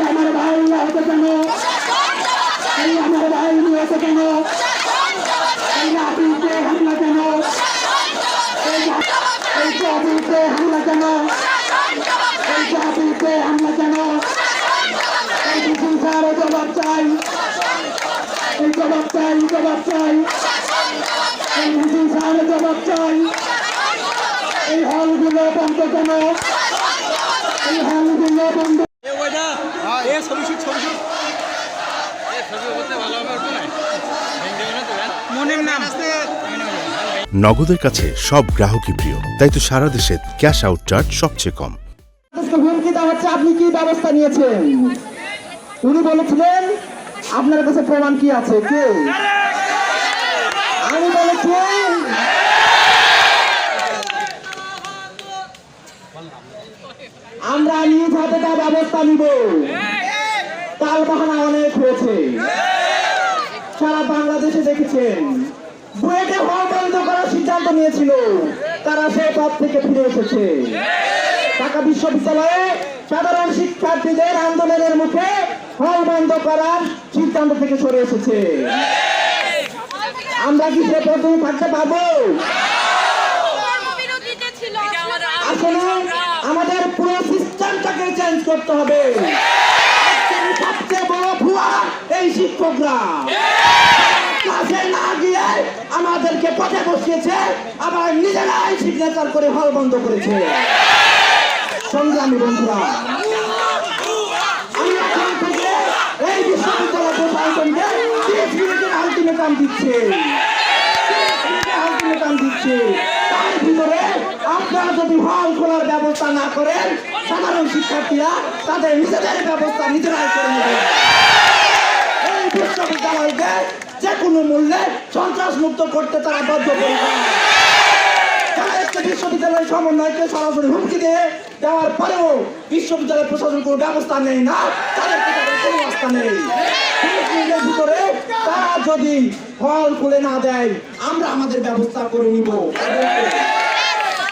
আমার ভাই হতে কেন, আমার ভাই হতে কেন, এই রাত্রিতে হামলা কেন, এই জাতিতে হামলা কেন, এই জাতিতে হামলা কেন, এই বিচার জবাব চাই, এই জবাব চাই, জবাব চাই, এই বিচার জবাব চাই, এই হলগুলো বন্ধ কেন, এই হলগুলো বন্ধ। নগদের কাছে সব গ্রাহকই প্রিয়, তাই তো সারা দেশে ক্যাশ আউট চার্জ সবচেয়ে কম। হুমকি দেওয়া হচ্ছে, আপনি কি ব্যবস্থা নিয়েছেন? উনি বলেছিলেন আপনার কাছে প্রমাণ কি আছে? কে? আমি বলেছি আমরা নিজ হাতে তার ব্যবস্থা নিব। তাল বাহানা অনেক হয়েছে, সারা বাংলাদেশে দেখেছেন। বুয়েটে হল বন্ধ করার সিদ্ধান্ত নিয়েছিল, তারা সেই পথ থেকে ফিরে এসেছে। ঢাকা বিশ্ববিদ্যালয়ে সাধারণ শিক্ষার্থীদের আন্দোলনের মুখে হল বন্ধ করার সিদ্ধান্ত থেকে সরে এসেছে। আমরা কি সে পথে থাকতে পারবো? আসলে আমাদের পুরো সিস্টেমটাকে চেঞ্জ করতে হবে। সবচেয়ে বড় ভুয়া এই শিক্ষকরা ক্লাসে না গিয়ে আমাদেরকে পথে বসিয়েছে, আবার নিজেরাই সিগনেচার করে হল বন্ধ করেছে। সংগ্রামী বন্ধুরা, আমি এখন থেকে এই বিশ্ববিদ্যালয় প্রশাসনকে 30 মিনিটের আলটিমেটাম দিচ্ছে, তার ভিতরে আপনারা যদি হল খোলার ব্যবস্থা না করেন, সাধারণ শিক্ষার্থীরা তাদের নিজেদের ব্যবস্থা নিজেরাই করে নেবে। এই বিশ্ববিদ্যালয়কে যে কোনো মূল্যে সন্ত্রাস মুক্ত করতে তারা বদ্ধপরিকর। তারা একটা বিশ্ববিদ্যালয়ের সমন্বয়কে সরাসরি হুমকি দিয়ে দেওয়ার পরেও বিশ্ববিদ্যালয় প্রশাসন কোনো ব্যবস্থা নেই না, তাদেরকে তাদের কোনো রাস্তা নেই। ভিতরে তারা যদি হল খুলে না দেয়, আমরা আমাদের ব্যবস্থা করে নিব।